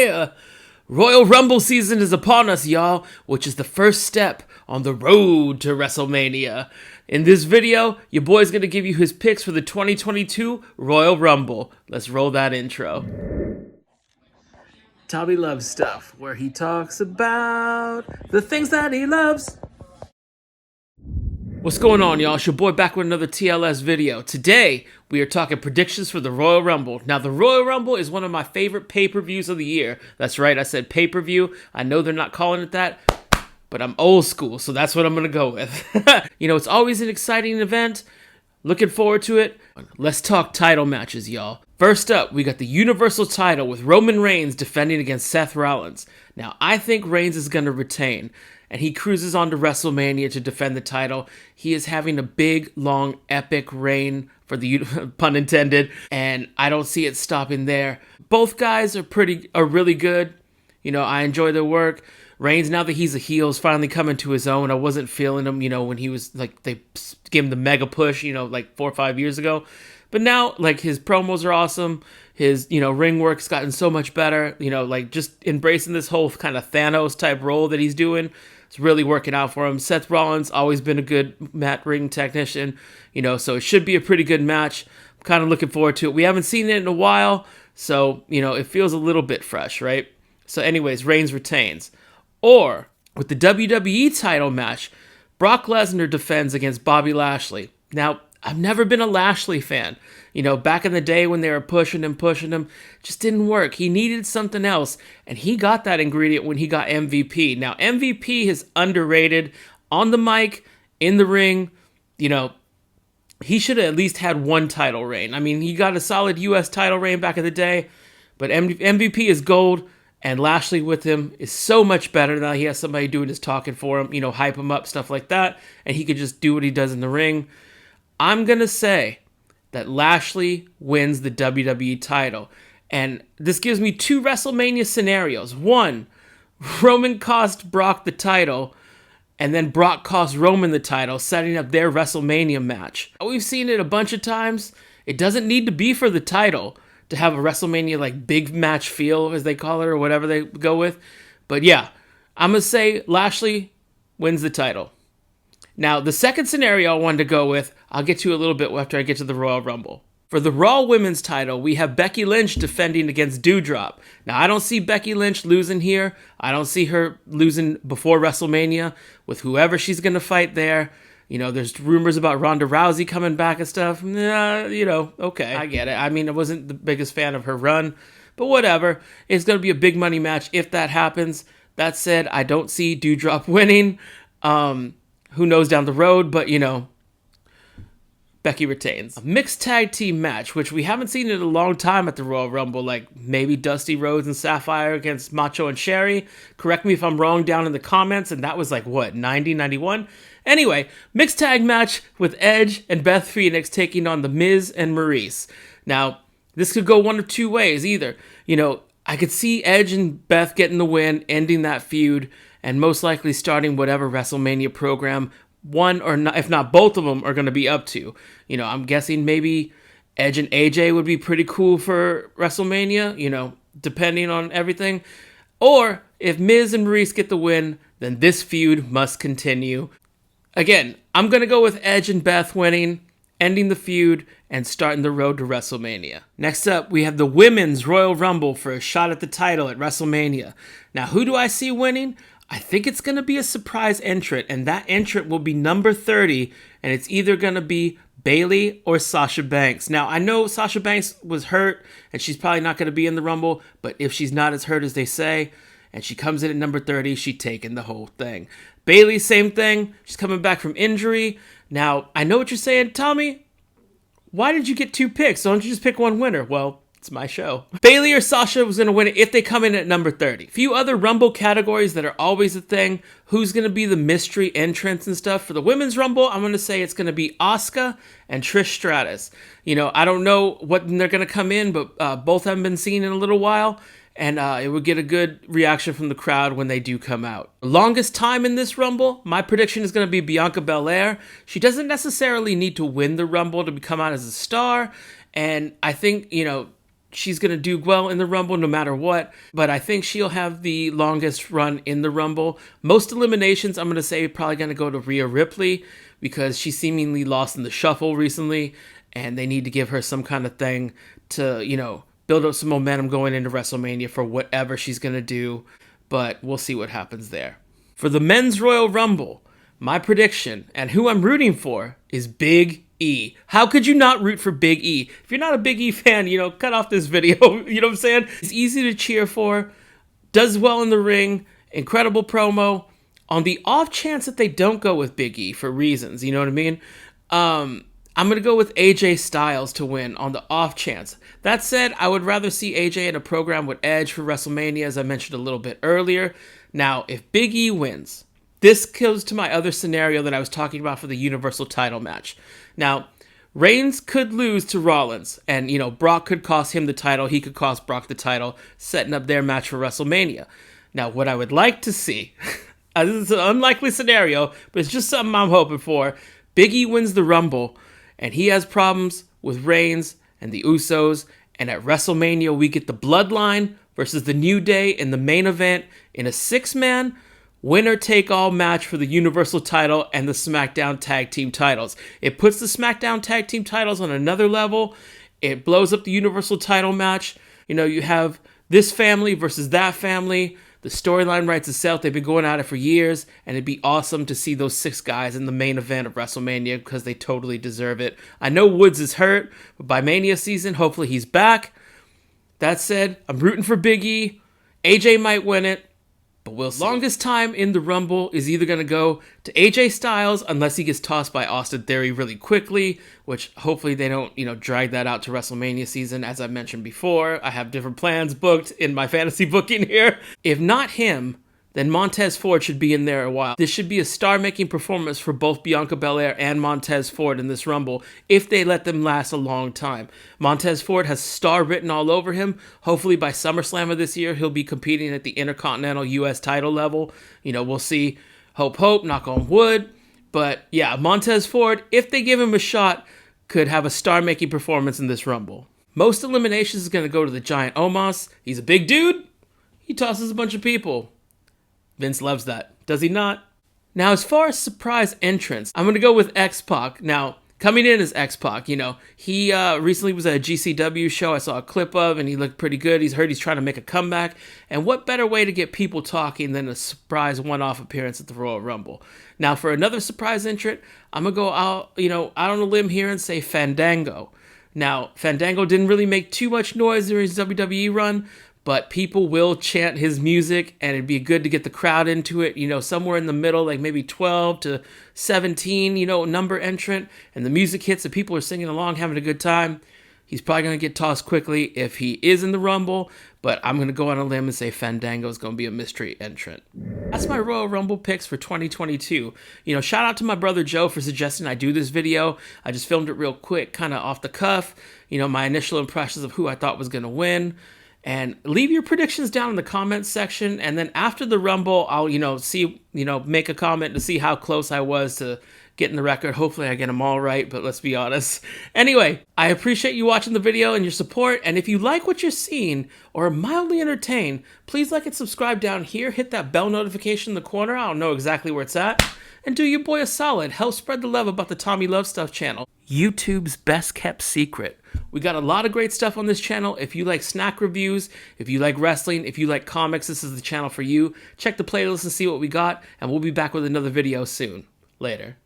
Yeah! Royal Rumble season is upon us, y'all, which is the first step on the road to WrestleMania. In this video, your boy's gonna give you his picks for the 2022 Royal Rumble. Let's roll that intro. Tommy Loves Stuff, where he talks about the things that he loves. What's going on, y'all? It's your boy back with another TLS video. Today, we are talking predictions for the Royal Rumble. Now, the Royal Rumble is one of my favorite pay-per-views of the year. That's right, I said pay-per-view. I know they're not calling it that, but I'm old school, so that's what I'm going to go with. You know, it's always an exciting event. Looking forward to it. Let's talk title matches, y'all. First up, we got the Universal title with Roman Reigns defending against Seth Rollins. Now, I think Reigns is going to retain, and he cruises on to WrestleMania to defend the title. He is having a big, long, epic reign, for the pun intended, and I don't see it stopping there. Both guys are really good. You know, I enjoy their work. Reigns, now that he's a heel, is finally coming to his own. I wasn't feeling him, you know, when he was, like, they gave him the mega push, you know, like 4 or 5 years ago. But now, like, his promos are awesome. His, you know, ring work's gotten so much better. You know, like, just embracing this whole kind of Thanos-type role that he's doing. It's really working out for him. Seth Rollins, always been a good mat ring technician, you know, so it should be a pretty good match. I'm kind of looking forward to it. We haven't seen it in a while, so, you know, it feels a little bit fresh, right? So anyways, Reigns retains. Or, with the WWE title match, Brock Lesnar defends against Bobby Lashley. Now, I've never been a Lashley fan. You know, back in the day when they were pushing him, just didn't work. He needed something else, and he got that ingredient when he got MVP. Now, MVP is underrated on the mic, in the ring. You know, he should have at least had one title reign. I mean, he got a solid U.S. title reign back in the day, but MVP is gold, and Lashley with him is so much better now. He has somebody doing his talking for him, you know, hype him up, stuff like that, and he could just do what he does in the ring. I'm going to say that Lashley wins the WWE title. And this gives me 2 WrestleMania scenarios. One, Roman cost Brock the title, and then Brock cost Roman the title, setting up their WrestleMania match. We've seen it a bunch of times. It doesn't need to be for the title to have a WrestleMania like big match feel, as they call it, or whatever they go with. But yeah, I'm going to say Lashley wins the title. Now, the second scenario I wanted to go with, I'll get to a little bit after I get to the Royal Rumble. For the Raw Women's title, we have Becky Lynch defending against Doudrop. Now, I don't see Becky Lynch losing here. I don't see her losing before WrestleMania with whoever she's going to fight there. You know, there's rumors about Ronda Rousey coming back and stuff. You know, okay, I get it. I mean, I wasn't the biggest fan of her run, but whatever. It's going to be a big money match if that happens. That said, I don't see Doudrop winning. Who knows down the road, but, you know, Becky retains. A mixed tag team match, which we haven't seen in a long time at the Royal Rumble, like maybe Dusty Rhodes and Sapphire against Macho and Sherry. Correct me if I'm wrong down in the comments, and that was like, what, 90, 91? Anyway, mixed tag match with Edge and Beth Phoenix taking on The Miz and Maurice. Now, this could go one of 2 ways. Either, you know, I could see Edge and Beth getting the win, ending that feud, and most likely starting whatever WrestleMania program one or not, if not both of them are going to be up to. You know, I'm guessing maybe Edge and AJ would be pretty cool for WrestleMania, you know, depending on everything. Or if Miz and Maurice get the win, then this feud must continue. Again, I'm going to go with Edge and Beth winning, ending the feud, and starting the road to WrestleMania. Next up, we have the Women's Royal Rumble for a shot at the title at WrestleMania. Now, who do I see winning? I think it's going to be a surprise entrant, and that entrant will be number 30, and it's either going to be Bayley or Sasha Banks. Now, I know Sasha Banks was hurt, and she's probably not going to be in the Rumble, but if she's not as hurt as they say, and she comes in at number 30, she's taking the whole thing. Bayley, same thing. She's coming back from injury. Now, I know what you're saying, Tommy. Why did you get 2 picks? Why don't you just pick one winner? Well, it's my show. Bayley or Sasha was going to win it if they come in at number 30. Few other Rumble categories that are always a thing. Who's going to be the mystery entrants and stuff? For the Women's Rumble, I'm going to say it's going to be Asuka and Trish Stratus. You know, I don't know what they're going to come in, but both haven't been seen in a little while. And it would get a good reaction from the crowd when they do come out. The longest time in this Rumble, my prediction is going to be Bianca Belair. She doesn't necessarily need to win the Rumble to come out as a star. And I think, you know, she's going to do well in the Rumble no matter what, but I think she'll have the longest run in the Rumble. Most eliminations, I'm going to say, probably going to go to Rhea Ripley because she seemingly lost in the shuffle recently, and they need to give her some kind of thing to, you know, build up some momentum going into WrestleMania for whatever she's going to do, but we'll see what happens there. For the Men's Royal Rumble, my prediction and who I'm rooting for is Big E. How could you not root for Big E? If you're not a Big E fan, you know, cut off this video. You know what I'm saying? He's easy to cheer for, does well in the ring, incredible promo. On the off chance that they don't go with Big E for reasons, you know what I mean? I'm going to go with AJ Styles to win on the off chance. That said, I would rather see AJ in a program with Edge for WrestleMania, as I mentioned a little bit earlier. Now, if Big E wins, this goes to my other scenario that I was talking about for the Universal title match. Now, Reigns could lose to Rollins, and, you know, Brock could cost him the title. He could cost Brock the title, setting up their match for WrestleMania. Now, what I would like to see, this is an unlikely scenario, but it's just something I'm hoping for. Big E wins the Rumble, and he has problems with Reigns and the Usos, and at WrestleMania we get the Bloodline versus the New Day in the main event in a 6-man winner-take-all match for the Universal title and the SmackDown Tag Team titles. It puts the SmackDown Tag Team titles on another level. It blows up the Universal title match. You know, you have this family versus that family. The storyline writes itself. They've been going at it for years, and it'd be awesome to see those 6 guys in the main event of WrestleMania because they totally deserve it. I know Woods is hurt, but by Mania season, hopefully he's back. That said, I'm rooting for Big E. AJ might win it, but we'll see. Longest time in the Rumble is either going to go to AJ Styles unless he gets tossed by Austin Theory really quickly, which hopefully they don't, you know, drag that out to WrestleMania season. As I mentioned before, I have different plans booked in my fantasy booking here. If not him, then Montez Ford should be in there a while. This should be a star-making performance for both Bianca Belair and Montez Ford in this Rumble if they let them last a long time. Montez Ford has star written all over him. Hopefully by SummerSlam of this year, he'll be competing at the Intercontinental U.S. title level. You know, we'll see. Hope, knock on wood. But yeah, Montez Ford, if they give him a shot, could have a star-making performance in this Rumble. Most eliminations is going to go to the Giant Omos. He's a big dude. He tosses a bunch of people. Vince loves that. Does he not? Now, as far as surprise entrants, I'm going to go with X-Pac. Now, coming in as X-Pac, you know, he recently was at a GCW show I saw a clip of, and he looked pretty good. He's trying to make a comeback. And what better way to get people talking than a surprise one-off appearance at the Royal Rumble? Now, for another surprise entrant, I'm going to go out on a limb here and say Fandango. Now, Fandango didn't really make too much noise during his WWE run, but people will chant his music, and it'd be good to get the crowd into it, you know, somewhere in the middle, like maybe 12 to 17, you know, number entrant, and the music hits and people are singing along, having a good time. He's probably going to get tossed quickly if he is in the Rumble, but I'm going to go on a limb and say Fandango is going to be a mystery entrant. That's my Royal Rumble picks for 2022. You know, shout out to my brother Joe for suggesting I do this video. I just filmed it real quick, kind of off the cuff, you know, my initial impressions of who I thought was going to win. And leave your predictions down in the comments section. And then after the Rumble, I'll, make a comment to see how close I was to getting the record. Hopefully I get them all right, but let's be honest. Anyway, I appreciate you watching the video and your support. And if you like what you're seeing or are mildly entertained, please like and subscribe down here. Hit that bell notification in the corner. I don't know exactly where it's at. And do your boy a solid. Help spread the love about the Tommy Love Stuff channel, YouTube's best kept secret. We got a lot of great stuff on this channel. If you like snack reviews, if you like wrestling, if you like comics, this is the channel for you. Check the playlist and see what we got, and we'll be back with another video soon. Later.